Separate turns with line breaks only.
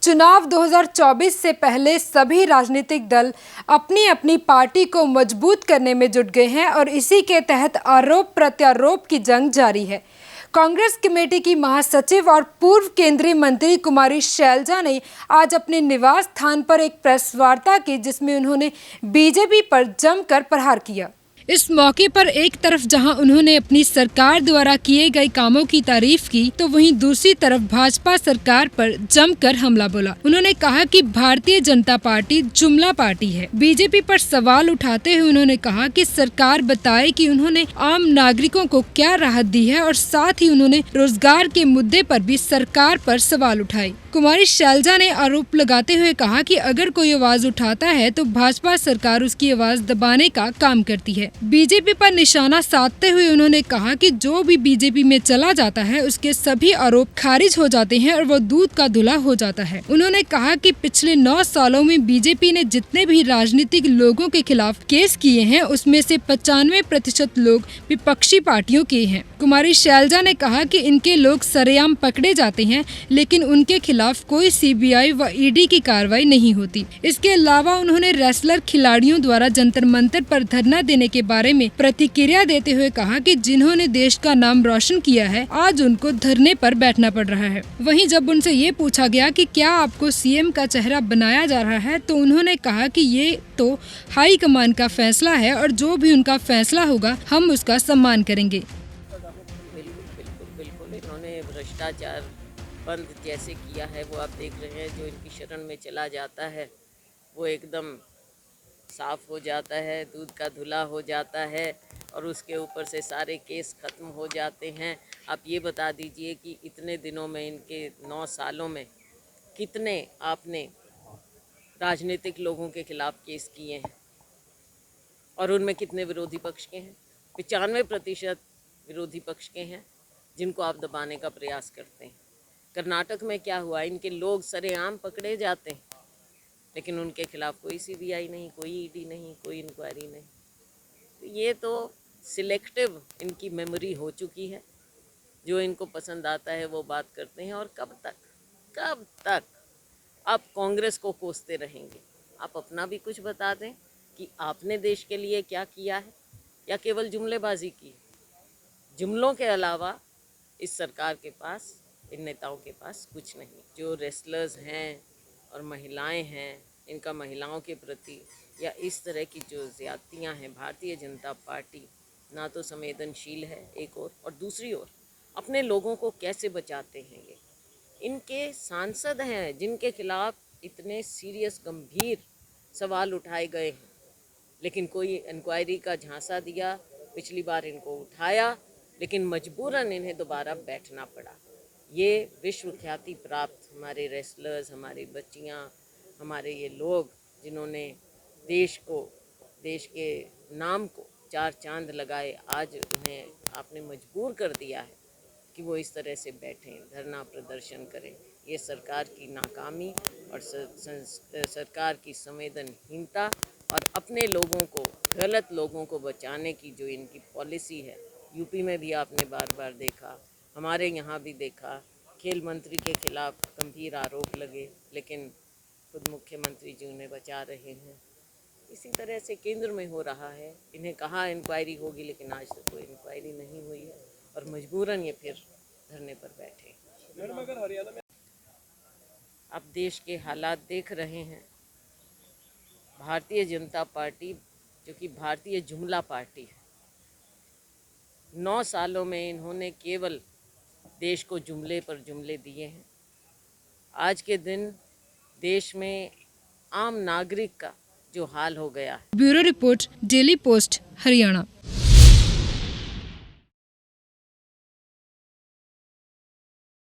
चुनाव 2024 से पहले सभी राजनीतिक दल अपनी अपनी पार्टी को मजबूत करने में जुट गए हैं और इसी के तहत आरोप प्रत्यारोप की जंग जारी है। कांग्रेस कमेटी की महासचिव और पूर्व केंद्रीय मंत्री कुमारी शैलजा ने आज अपने निवास स्थान पर एक प्रेस वार्ता की, जिसमें उन्होंने बीजेपी पर जमकर प्रहार किया। इस मौके पर एक तरफ जहां उन्होंने अपनी सरकार द्वारा किए गए कामों की तारीफ की, तो वहीं दूसरी तरफ भाजपा सरकार पर जमकर हमला बोला। उन्होंने कहा कि भारतीय जनता पार्टी जुमला पार्टी है। बीजेपी पर सवाल उठाते हुए उन्होंने कहा कि सरकार बताए कि उन्होंने आम नागरिकों को क्या राहत दी है, और साथ ही उन्होंने रोजगार के मुद्दे पर भी सरकार पर सवाल उठाए। कुमारी शैलजा ने आरोप लगाते हुए कहा कि अगर कोई आवाज उठाता है तो भाजपा सरकार उसकी आवाज दबाने का काम करती है। बीजेपी पर निशाना साधते हुए उन्होंने कहा कि जो भी बीजेपी में चला जाता है उसके सभी आरोप खारिज हो जाते हैं और वो दूध का धुला हो जाता है। उन्होंने कहा कि पिछले 9 सालों में बीजेपी ने जितने भी राजनीतिक लोगों के खिलाफ केस किए हैं, उसमें से 95% लोग विपक्षी पार्टियों के हैं। कुमारी शैलजा ने कहा कि इनके लोग सरेआम पकड़े जाते हैं, लेकिन उनके खिलाफ कोई सीबीआई व ईडी की कार्रवाई नहीं होती। इसके अलावा उन्होंने रेसलर खिलाड़ियों द्वारा जंतर मंतर पर धरना देने के बारे में प्रतिक्रिया देते हुए कहा कि जिन्होंने देश का नाम रोशन किया है, आज उनको धरने पर बैठना पड़ रहा है। वहीं जब उनसे ये पूछा गया कि क्या आपको सीएम का चेहरा बनाया जा रहा है, तो उन्होंने कहा कि ये तो हाई कमान का फैसला है और जो भी उनका फैसला होगा हम उसका सम्मान करेंगे।
बिल्कुल इन्होंने भ्रष्टाचार बंद जैसे किया है, वो आप देख रहे हैं। जो इनकी शरण में चला जाता है वो एकदम साफ हो जाता है, दूध का धुला हो जाता है और उसके ऊपर से सारे केस खत्म हो जाते हैं। आप ये बता दीजिए कि इतने दिनों में, इनके 9 सालों में कितने आपने राजनीतिक लोगों के खिलाफ केस किए हैं और उनमें कितने विरोधी पक्ष के हैं? 95% विरोधी पक्ष के हैं जिनको आप दबाने का प्रयास करते हैं। कर्नाटक में क्या हुआ? इनके लोग सरेआम पकड़े जाते हैं, लेकिन उनके खिलाफ कोई सीबीआई नहीं, कोई ईडी नहीं, कोई इंक्वायरी नहीं। तो ये तो सिलेक्टिव इनकी मेमोरी हो चुकी है। जो इनको पसंद आता है वो बात करते हैं। और कब तक आप कांग्रेस को कोसते रहेंगे? आप अपना भी कुछ बता दें कि आपने देश के लिए क्या किया है, या केवल जुमलेबाजी की? जुमलों के अलावा इस सरकार के पास, इन नेताओं के पास कुछ नहीं। जो रेसलर्स हैं और महिलाएं हैं, इनका महिलाओं के प्रति या इस तरह की जो ज़्यादतियाँ हैं, भारतीय जनता पार्टी ना तो संवेदनशील है एक और दूसरी ओर अपने लोगों को कैसे बचाते हैं। ये इनके सांसद हैं जिनके खिलाफ इतने सीरियस गंभीर सवाल उठाए गए हैं, लेकिन कोई इंक्वायरी का झांसा दिया। पिछली बार इनको उठाया, लेकिन मजबूरन इन्हें दोबारा बैठना पड़ा। ये विश्व ख्याति प्राप्त हमारे रेसलर्स, हमारी बच्चियां, हमारे ये लोग जिन्होंने देश के नाम को 4 चांद लगाए, आज उन्हें आपने मजबूर कर दिया है कि वो इस तरह से बैठें, धरना प्रदर्शन करें। ये सरकार की नाकामी और सरकार की संवेदनहीनता और अपने लोगों को, गलत लोगों को बचाने की जो इनकी पॉलिसी है। यूपी में भी आपने बार बार देखा, हमारे यहाँ भी देखा, खेल मंत्री के खिलाफ गंभीर आरोप लगे, लेकिन खुद मुख्यमंत्री जी उन्हें बचा रहे हैं। इसी तरह से केंद्र में हो रहा है। इन्हें कहा इंक्वायरी होगी, लेकिन आज तक कोई इंक्वायरी नहीं हुई है और मजबूरन ये फिर धरने पर बैठे। आप देश के हालात देख रहे हैं। भारतीय जनता पार्टी, जो कि भारतीय जुमला पार्टी है, 9 सालों में इन्होंने केवल देश को जुमले पर जुमले दिए हैं। आज के दिन देश में आम नागरिक का जो हाल हो गया है।
Bureau report, daily post, Haryana.